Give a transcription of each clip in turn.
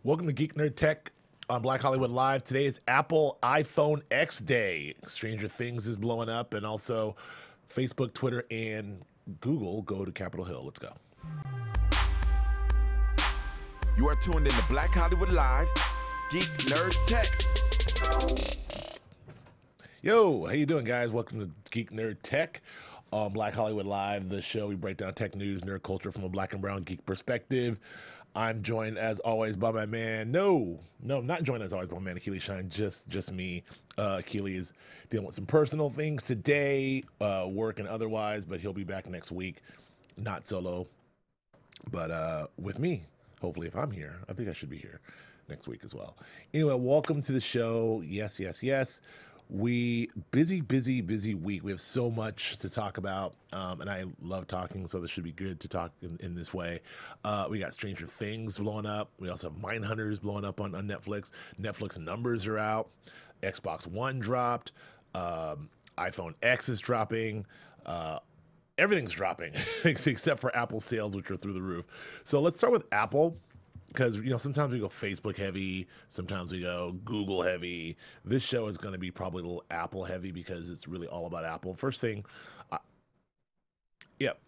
Welcome to Geek Nerd Tech on Black Hollywood Live. Today is Apple iPhone X Day. Stranger Things is blowing up, and also Facebook, Twitter, and Google go to Capitol Hill. Let's go. You are tuned in to Black Hollywood Live's Geek Nerd Tech. Yo, how you doing, guys? Welcome to Geek Nerd Tech on Black Hollywood Live, the show we break down tech news, nerd culture from a black and brown geek perspective. I'm joined as always by my man. No, not joined as always by my man Keely Shine. Just me. Keely is dealing with some personal things today, work and otherwise, but he'll be back next week. Not solo, but with me. Hopefully, if I'm here, I think I should be here next week as well. Anyway, welcome to the show. Yes. Busy week. We have so much to talk about, and I love talking, so this should be good to talk in this way. We got Stranger Things blowing up. We also have Mindhunters blowing up on Netflix. Netflix numbers are out. Xbox One dropped. iPhone X is dropping. Everything's dropping except for Apple sales, which are through the roof. So let's start with Apple. Because, sometimes we go Facebook heavy, sometimes we go Google heavy. This show is going to be probably a little Apple heavy because it's really all about Apple. First thing, yep.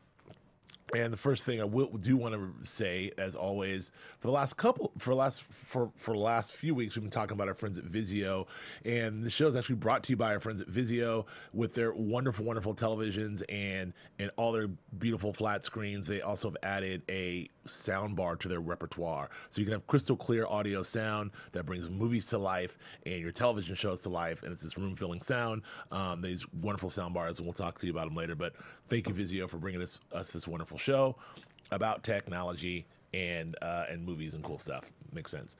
And the first thing I do want to say, as always, for the last few weeks, we've been talking about our friends at Vizio, and the show is actually brought to you by our friends at Vizio with their wonderful televisions and all their beautiful flat screens. They also have added a sound bar to their repertoire, so you can have crystal clear audio sound that brings movies to life and your television shows to life, and it's this room-filling sound. These wonderful sound bars, and we'll talk to you about them later. But thank you, Vizio, for bringing us this wonderful show about technology and movies and cool stuff. Makes sense.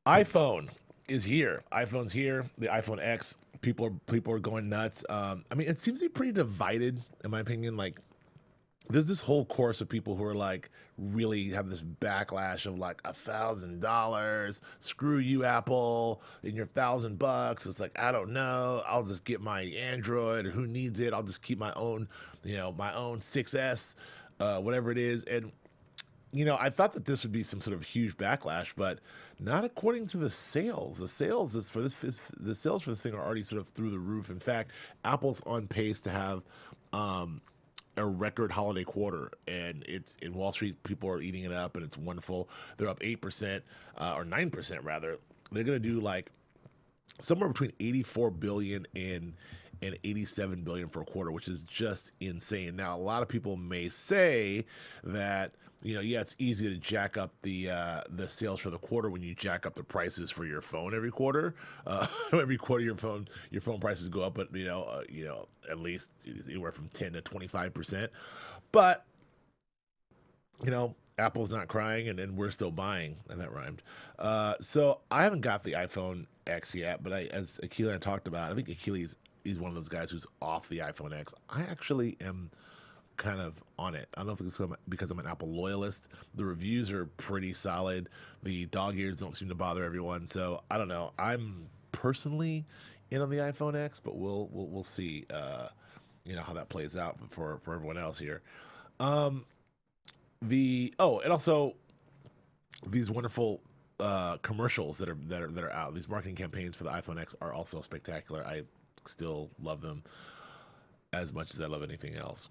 iPhone is here. iPhone's here. The iPhone X. People are going nuts. It seems to be pretty divided, in my opinion. Like, there's this whole course of people who are like really have this backlash of like $1,000. Screw you, Apple, and your $1,000. It's like, I don't know. I'll just get my Android. Who needs it? I'll just keep my own, my own 6S, whatever it is. And I thought that this would be some sort of huge backlash, but not according to the sales. The sales for this thing are already sort of through the roof. In fact, Apple's on pace to have a record holiday quarter, and it's in Wall Street. People are eating it up, and it's wonderful. They're up 8% or 9% rather. They're gonna do like somewhere between 84 billion and 87 billion for a quarter, which is just insane. Now, a lot of people may say that it's easy to jack up the sales for the quarter when you jack up the prices for your phone every quarter. Every quarter, your phone prices go up, but at least anywhere from 10 to 25%. But Apple's not crying, and we're still buying, and that rhymed. So I haven't got the iPhone X yet, but as Akili and I talked about, I think Akili is one of those guys who's off the iPhone X. I actually am kind of on it. I don't know if it's because I'm an Apple loyalist. The reviews are pretty solid. The dog ears don't seem to bother everyone. So I don't know. I'm personally in on the iPhone X, but we'll see. How that plays out for everyone else here. And also these wonderful commercials that are out. These marketing campaigns for the iPhone X are also spectacular. I still love them as much as I love anything else.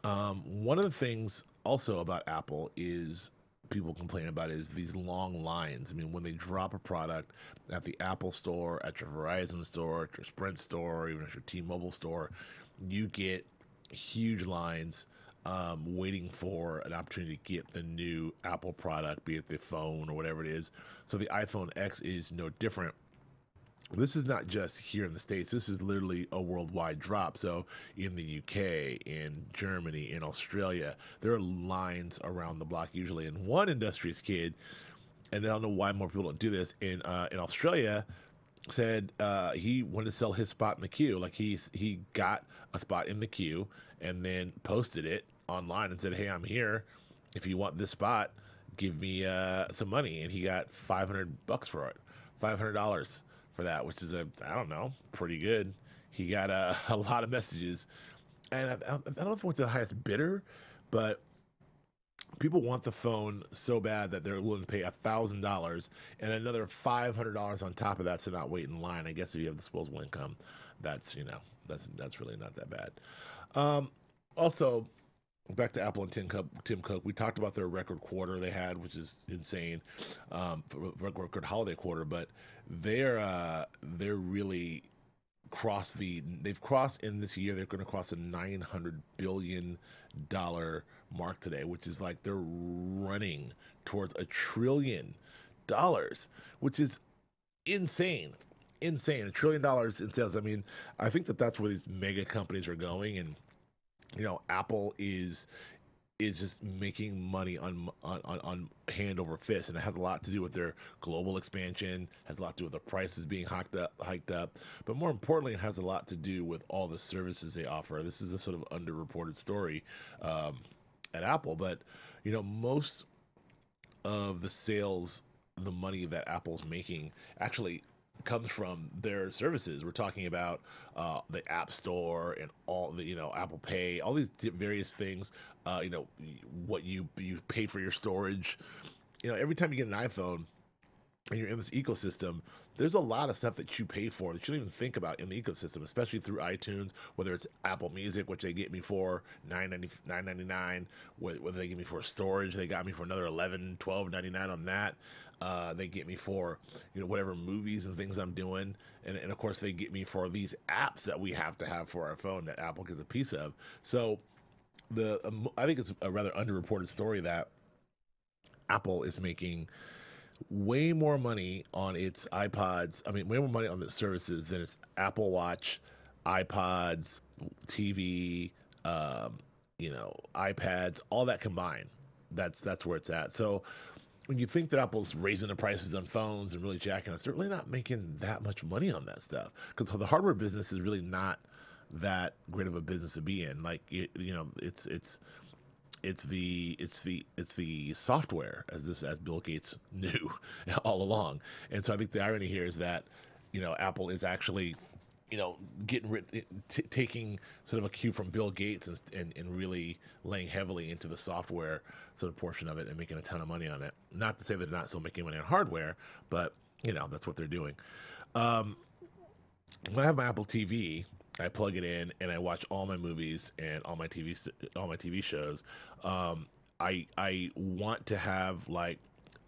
One of the things also about Apple is people complain about is these long lines. I mean, when they drop a product at the Apple store, at your Verizon store, at your Sprint store, or even at your T-Mobile store, you get huge lines waiting for an opportunity to get the new Apple product, be it the phone or whatever it is. So the iPhone X is no different. This is not just here in the States. This is literally a worldwide drop. So in the UK, in Germany, in Australia, there are lines around the block usually. And one industrious kid, and I don't know why more people don't do this, in Australia, said he wanted to sell his spot in the queue. Like he got a spot in the queue and then posted it online and said, "Hey, I'm here. If you want this spot, give me some money." And he got $500 for it, $500 for that, which is pretty good. He got a lot of messages, and I don't know if it went to the highest bidder, but people want the phone so bad that they're willing to pay $1,000 and another $500 on top of that to not wait in line. I guess if you have disposable income, that's that's really not that bad. Also, back to Apple and Tim Cook. We talked about their record quarter they had, which is insane, record holiday quarter. But they're really they've crossed in this year. They're going to cross a $900 billion mark today, which is like they're running towards $1 trillion, which is insane. Insane. $1 trillion in sales. I mean, I think that's where these mega companies are going, and Apple is just making money on hand over fist, and it has a lot to do with their global expansion, has a lot to do with the prices being hiked up, but more importantly, it has a lot to do with all the services they offer. This is a sort of underreported story at Apple, but most of the sales, the money that Apple's making actually comes from their services. We're talking about the App Store and all the Apple Pay, all these various things. What you pay for your storage. Every time you get an iPhone and you're in this ecosystem, there's a lot of stuff that you pay for that you don't even think about in the ecosystem, especially through iTunes, whether it's Apple Music, which they get me for $9.99, whether they get me for storage, they got me for another $12.99 on that. They get me for whatever movies and things I'm doing, and of course they get me for these apps that we have to have for our phone that Apple gets a piece of. So I think it's a rather underreported story that Apple is making way more money on its iPods. I mean, way more money on the services than its Apple Watch, iPods, TV, iPads, all that combined. That's where it's at. So when you think that Apple's raising the prices on phones and really jacking us, they're really not making that much money on that stuff, because the hardware business is really not that great of a business to be in. Like it's the software, as Bill Gates knew all along. And so I think the irony here is that Apple is actually taking sort of a cue from Bill Gates and really laying heavily into the software sort of portion of it and making a ton of money on it. Not to say they're not still making money on hardware, but that's what they're doing. When I have my Apple TV, I plug it in and I watch all my movies and all my TV shows. I want to have like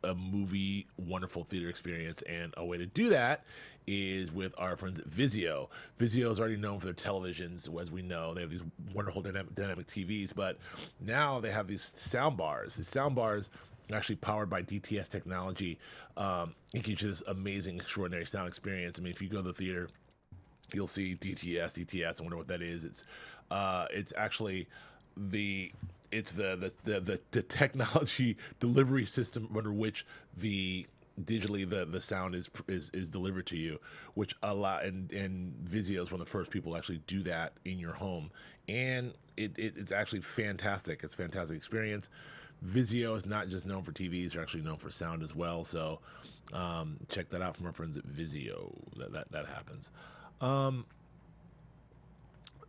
a movie wonderful theater experience, and a way to do that is with our friends at Vizio. Vizio is already known for their televisions, as we know. They have these wonderful dynamic TVs, but now they have these sound bars. These sound bars are actually powered by DTS technology. It gives you this amazing, extraordinary sound experience. I mean, if you go to the theater, you'll see DTS. I wonder what that is. It's actually the technology delivery system under which the sound is delivered to you, which and Vizio is one of the first people to actually do that in your home, and it's actually fantastic. It's a fantastic experience. Vizio is not just known for TVs; they're actually known for sound as well. So check that out from our friends at Vizio. That happens. I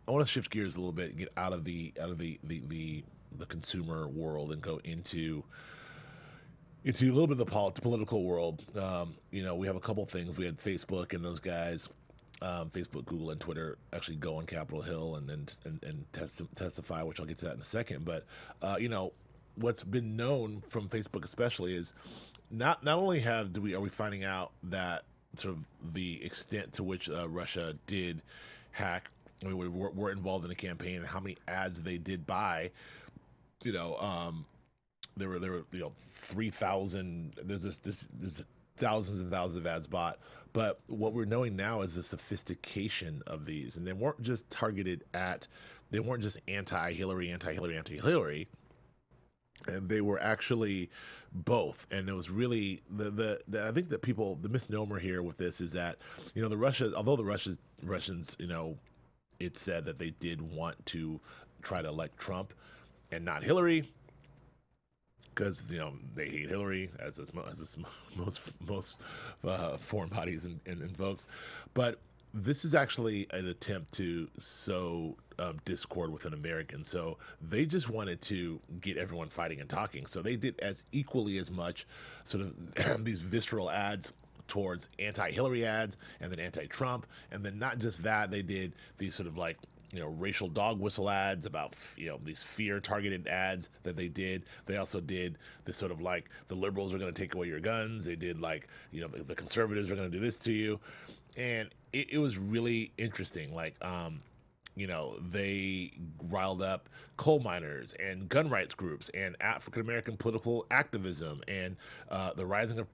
want to shift gears a little bit, get out of the consumer world and go into a little bit of the political world. We have a couple things. We had Facebook and those guys, Facebook, Google, and Twitter actually go on Capitol Hill and testify, which I'll get to that in a second. But what's been known from Facebook especially is not only are we finding out that sort of the extent to which Russia did hack. I mean, we're involved in the campaign and how many ads they did buy. There were 3,000. There's thousands and thousands of ads bought. But what we're knowing now is the sophistication of these, and they weren't just targeted at. They weren't just anti-Hillary, and they were actually both. And it was really I think that the misnomer here with this is that although the Russians it said that they did want to try to elect Trump and not Hillary, because they hate Hillary as most foreign bodies and folks. But this is actually an attempt to sow discord within Americans. So they just wanted to get everyone fighting and talking. So they did as equally as much sort of these visceral ads towards anti-Hillary ads and then anti-Trump. And then not just that, they did these sort of like, racial dog whistle ads about, these fear targeted ads that they did. They also did this sort of like the liberals are going to take away your guns. They did like, the conservatives are going to do this to you. And it was really interesting. Like, they riled up coal miners and gun rights groups and African-American political activism and the rising of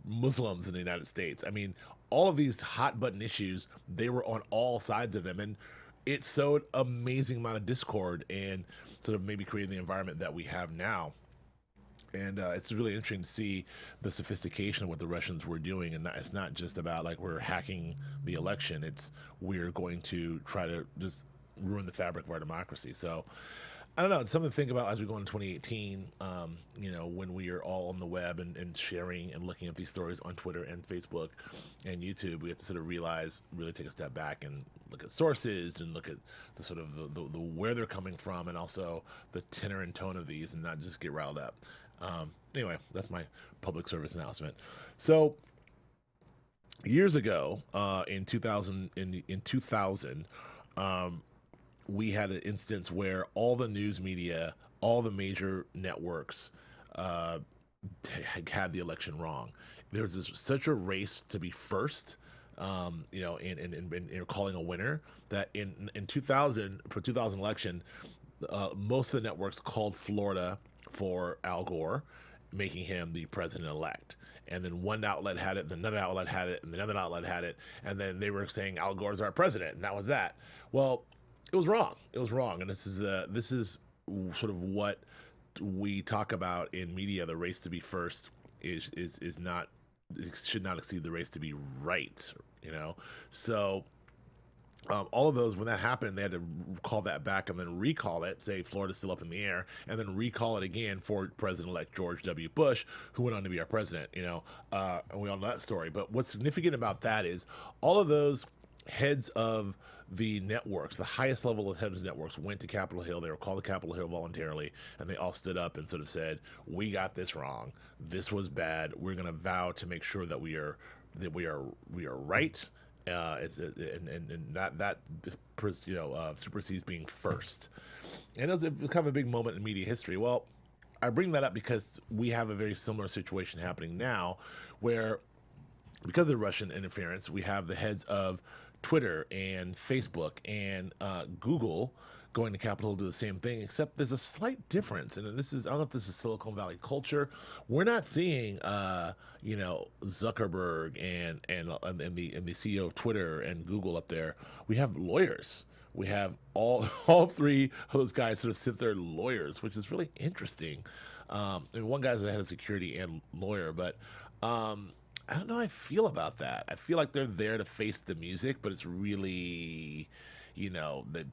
Muslims in the United States. I mean, all of these hot button issues, they were on all sides of them. And it sowed amazing amount of discord and sort of maybe created the environment that we have now. And it's really interesting to see the sophistication of what the Russians were doing. And it's not just about like we're hacking the election. It's we're going to try to just ruin the fabric of our democracy. So I don't know. It's something to think about as we go into 2018, when we are all on the web and sharing and looking at these stories on Twitter and Facebook and YouTube. We have to sort of realize, really take a step back and look at sources and look at the sort of the where they're coming from and also the tenor and tone of these and not just get riled up. Anyway, that's my public service announcement. So years ago, in 2000, we had an instance where all the news media, all the major networks, had the election wrong. There was such a race to be first, in calling a winner that in 2000 for 2000 election, most of the networks called Florida for Al Gore, making him the president-elect. And then one outlet had it, then another outlet had it, and another outlet had it, and then they were saying Al Gore's our president, and that was that. Well, it was wrong. It was wrong, and this is sort of what we talk about in media. The race to be first is not, it should not exceed the race to be right. So. All of those, when that happened, they had to call that back and then recall it, say Florida's still up in the air, and then recall it again for President-elect George W. Bush, who went on to be our president, and we all know that story. But what's significant about that is all of those heads of the networks, the highest level of heads of networks, went to Capitol Hill. They were called to Capitol Hill voluntarily, and they all stood up and sort of said, we got this wrong. This was bad. We're going to vow to make sure that we are right. And that supersedes being first. And it was kind of a big moment in media history. Well, I bring that up because we have a very similar situation happening now where, because of the Russian interference, we have the heads of Twitter and Facebook and Google going to Capitol to do the same thing, except there's a slight difference. And this is, I don't know if this is Silicon Valley culture. We're not seeing, Zuckerberg and the CEO of Twitter and Google up there. We have lawyers. We have all three of those guys sort of sit there lawyers, which is really interesting. And one guy's the head of security and lawyer, but I don't know how I feel about that. I feel like they're there to face the music, but it's really,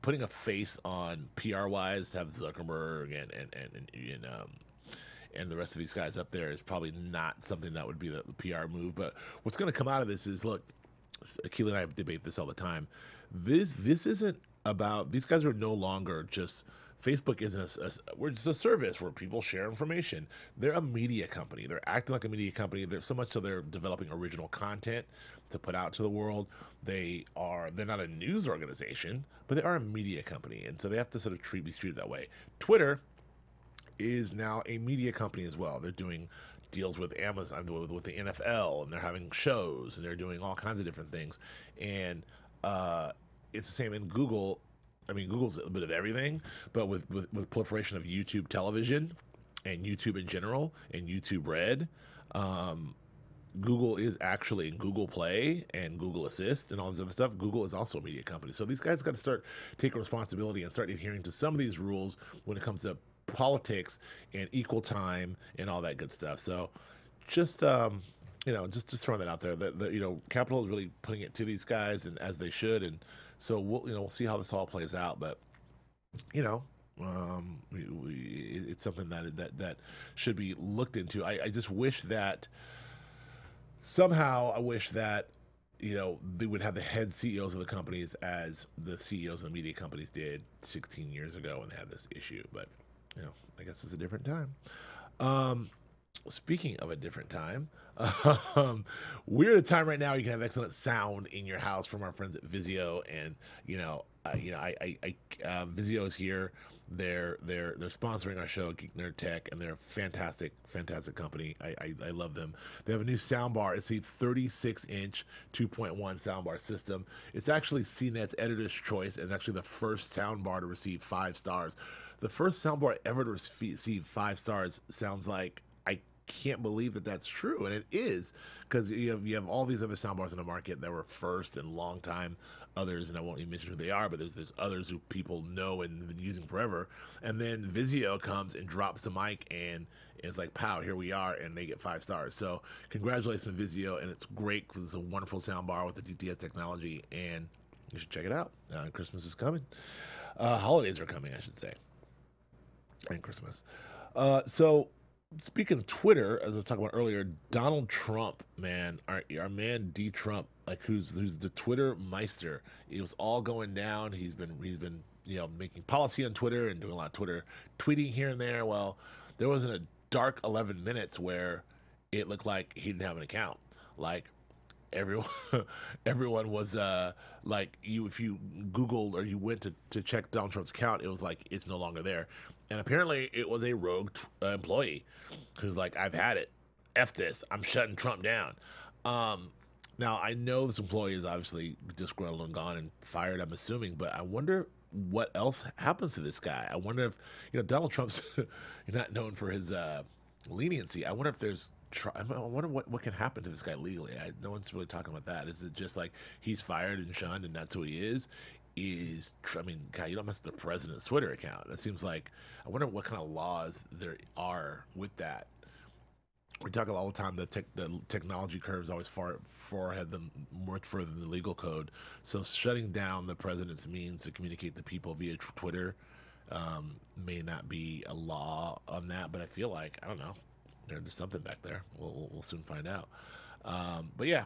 putting a face on PR-wise to have Zuckerberg and the rest of these guys up there is probably not something that would be the PR move. But what's going to come out of this is, look, Keelan and I debate this all the time. This isn't about, these guys are no longer just, Facebook isn't we're just a service where people share information. They're a media company. They're acting like a media company. They're so much so they're developing original content to put out to the world. They're not a news organization, but they are a media company. And so they have to sort of be treated that way. Twitter is now a media company as well. They're doing deals with Amazon, with the NFL, and they're having shows, and they're doing all kinds of different things. And it's the same in Google. I mean, Google's a bit of everything, but with proliferation of YouTube television and YouTube in general and YouTube Red, Google is actually in Google Play and Google Assist and all this other stuff. Google is also a media company. So these guys got to start taking responsibility and start adhering to some of these rules when it comes to politics and equal time and all that good stuff. So just, just throwing that out there that Capitol is really putting it to these guys, and as they should. And so we'll see how this all plays out, but it's something that should be looked into. I just wish that somehow, they would have the head CEOs of the companies as the CEOs of the media companies did 16 years ago when they had this issue. But, I guess it's a different time. Speaking of a different time, we're at a time right now you can have excellent sound in your house from our friends at Vizio, and Vizio is here. They're sponsoring our show, Geek Nerd Tech, and they're a fantastic company. I love them. They have a new soundbar. It's a 36-inch 2.1 soundbar system. It's actually CNET's editor's choice, and actually the first soundbar to receive 5 stars. The first soundbar ever to receive 5 stars sounds like I can't believe that that's true, and it is, because you have all these other soundbars in the market that were first and long time others, and I won't even mention who they are, but there's others who people know and have been using forever, and then Vizio comes and drops the mic, and it's like, pow, here we are, and they get 5 stars. So congratulations Vizio, and it's great because it's a wonderful soundbar with the DTS technology, and you should check it out. Christmas is coming. Holidays are coming, I should say, and Christmas. So speaking of Twitter, as I was talking about earlier, Donald Trump, man, our man D Trump, like who's the Twitter meister. It was all going down. He's been making policy on Twitter and doing a lot of Twitter tweeting here and there. Well, there wasn't a dark 11 minutes where it looked like he didn't have an account. Like everyone was like, if you Googled or you went to check Donald Trump's account, it was like it's no longer there. And apparently it was a rogue employee who's like, I've had it. F this. I'm shutting Trump down. Now, I know this employee is obviously disgruntled and gone and fired, I'm assuming, but I wonder what else happens to this guy. I wonder if, Donald Trump's not known for his leniency. I wonder if there's I wonder what can happen to this guy legally. No one's really talking about that. Is it just like he's fired and shunned and that's who he is? God, you don't mess with the president's Twitter account. It seems like, I wonder what kind of laws there are with that. We talk all the time, the technology curve is always far ahead than much further than the legal code. So shutting down the president's means to communicate to people via Twitter may not be a law on that, but I feel like, I don't know, there's something back there. We'll soon find out. But yeah,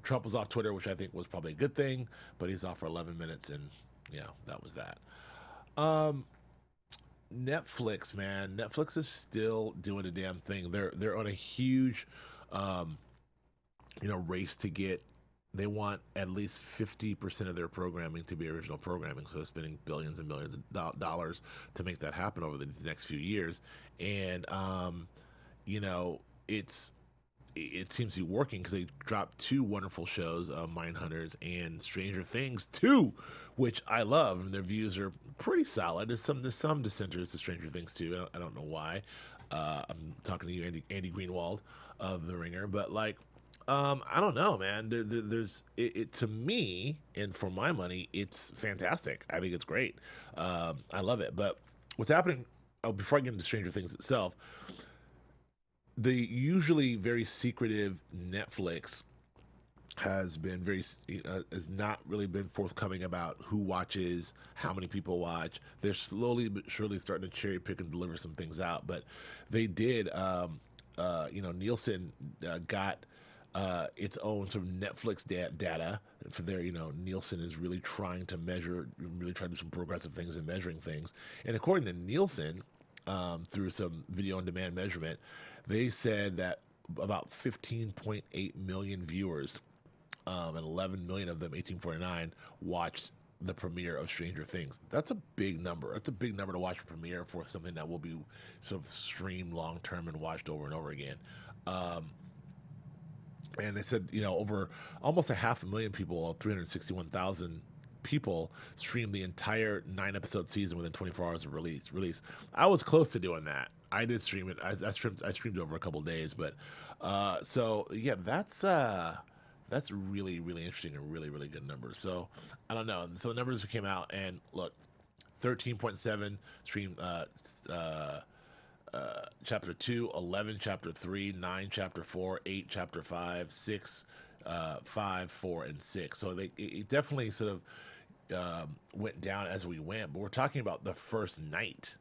Trump was off Twitter, which I think was probably a good thing, but he's off for 11 minutes, and that was that. Netflix, man, Netflix is still doing a damn thing. They're on a huge, race to get. They want at least 50% of their programming to be original programming, so they're spending billions and millions of dollars to make that happen over the next few years, and it seems to be working because they dropped 2 wonderful shows, Mindhunters and Stranger Things 2, which I love, and their views are pretty solid. There's some dissenters to Stranger Things 2. I don't know why. I'm talking to you, Andy Greenwald of The Ringer, but like, I don't know, man. There's to me, and for my money, it's fantastic. I think it's great. I love it. But what's happening? Oh, before I get into Stranger Things itself. The usually very secretive Netflix has not really been forthcoming about who watches, how many people watch. They're slowly but surely starting to cherry pick and deliver some things out, but they did. Nielsen got its own sort of Netflix data for their. Nielsen is really trying to measure, really trying to do some progressive things in measuring things, and according to Nielsen, through some video on demand measurement, they said that about 15.8 million viewers, and 11 million of them, 1849, watched the premiere of Stranger Things. That's a big number. That's a big number to watch a premiere for something that will be sort of streamed long term and watched over and over again. And they said, over almost 500,000 people, 361,000 people streamed the entire 9-episode season within 24 hours of release. I was close to doing that. I did stream it. I streamed it over a couple of days, but so yeah, that's really, really interesting and really, really good numbers. So I don't know. So the numbers came out, and look, 13.7 stream chapter 2, 11 chapter 3, 9 chapter 4, 8 chapter 5, 6 5, 4, and 6. So it definitely sort of went down as we went, but we're talking about the first night.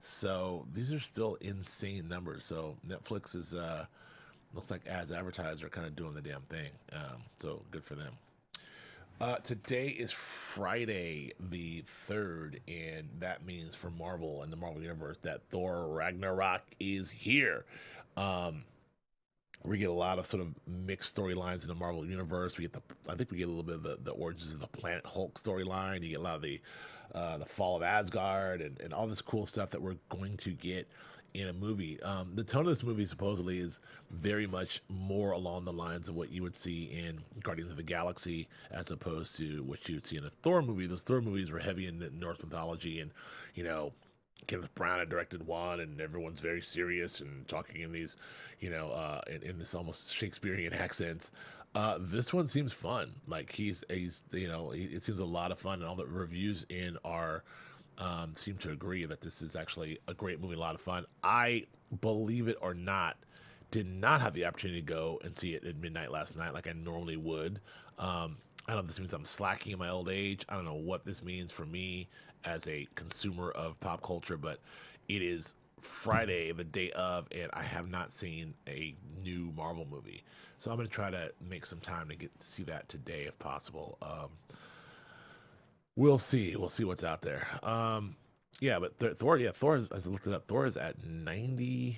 So these are still insane numbers. So Netflix is looks like, as advertised, are kind of doing the damn thing. So good for them. Today is Friday the 3rd, and that means for Marvel and the Marvel Universe that Thor Ragnarok is here. We get a lot of sort of mixed storylines in the Marvel Universe. I think we get a little bit of the origins of the Planet Hulk storyline. You get a lot of the fall of Asgard and all this cool stuff that we're going to get in a movie. The tone of this movie supposedly is very much more along the lines of what you would see in Guardians of the Galaxy as opposed to what you would see in a Thor movie. Those Thor movies were heavy in Norse mythology, and Kenneth Branagh had directed one, and everyone's very serious and talking in these, in this almost Shakespearean accents. This one seems fun. Like it seems a lot of fun, and all the reviews in our seem to agree that this is actually a great movie, a lot of fun. I, believe it or not, did not have the opportunity to go and see it at midnight last night like I normally would. I don't know if this means I'm slacking in my old age. I don't know what this means for me as a consumer of pop culture, but it is Friday, the day of, and I have not seen a new Marvel movie. So I'm going to try to make some time to get to see that today if possible. We'll see. We'll see what's out there. But Thor is, as I looked it up, Thor is at 93%.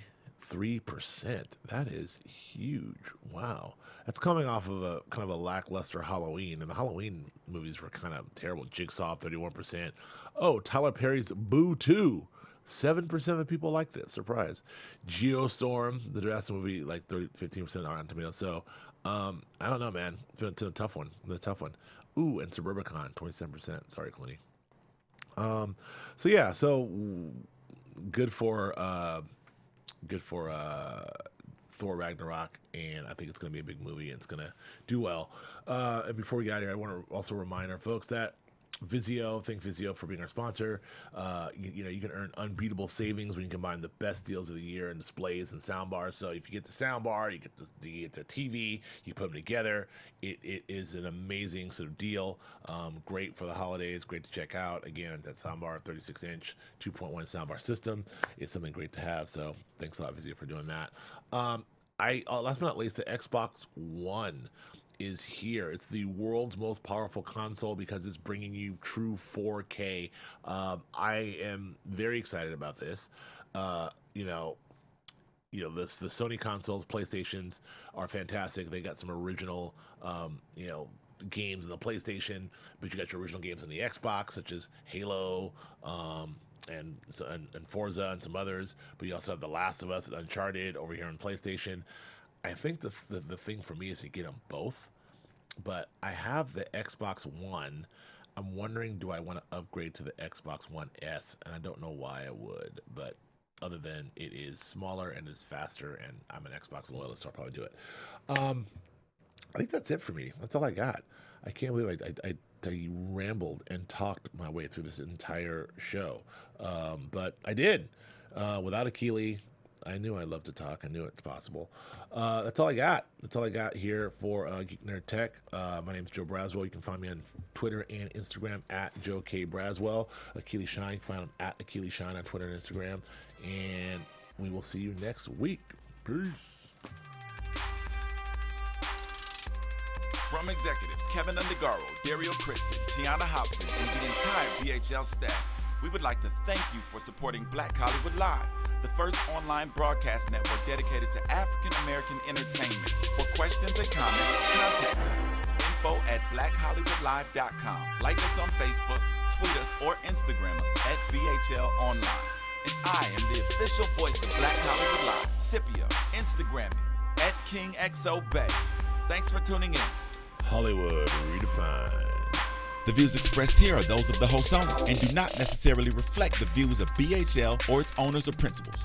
That is huge. Wow. That's coming off of a kind of a lackluster Halloween, and the Halloween movies were kind of terrible. Jigsaw, 31%. Oh, Tyler Perry's Boo 2. 7% of the people liked it. Surprise. Geostorm, the Jurassic movie, like 15% on Rotten Tomatoes. So, I don't know, man. It's a tough one. Ooh, and Suburbicon, 27%. Sorry, Clooney. So good for Thor Ragnarok, and I think it's going to be a big movie, and it's going to do well. And before we get out of here, I want to also remind our folks that Vizio, thank Vizio for being our sponsor. You can earn unbeatable savings when you combine the best deals of the year in displays and soundbars. So if you get the soundbar, you get the TV, you put them together. It is an amazing sort of deal. Great for the holidays, great to check out. Again, that soundbar, 36-inch, 2.1 soundbar system is something great to have. So thanks a lot, Vizio, for doing that. Last but not least, the Xbox One is here. It's the world's most powerful console because it's bringing you true 4K. I am very excited about this. The Sony consoles, PlayStations are fantastic. They got some original, games in the PlayStation, but you got your original games on the Xbox, such as Halo, and Forza and some others. But you also have The Last of Us and Uncharted over here on PlayStation. I think the thing for me is to get them both, but I have the Xbox One. I'm wondering, do I want to upgrade to the Xbox One S? And I don't know why I would, but other than it is smaller and is faster, and I'm an Xbox loyalist, so I'll probably do it. I think that's it for me. That's all I got. I can't believe I rambled and talked my way through this entire show, but I did without a Keeley. I knew I love to talk. I knew it's possible. That's all I got. That's all I got here for Geek Nerd Tech. My name is Joe Braswell. You can find me on Twitter and Instagram at Joe K. Braswell. Achilles Shine, you can find him at Achilles Shine on Twitter and Instagram. And we will see you next week. Peace. From executives Keven Undergaro, Dario Kristen, Tiana Hobson, and the entire BHL staff, we would like to thank you for supporting Black Hollywood Live, the first online broadcast network dedicated to African-American entertainment. For questions and comments, contact us. info@blackhollywoodlive.com. Like us on Facebook, tweet us, or Instagram us at BHL Online. And I am the official voice of Black Hollywood Live, Scipio, Instagram me at KingXOBay. Thanks for tuning in. Hollywood Redefined. The views expressed here are those of the host only and do not necessarily reflect the views of BHL or its owners or principals.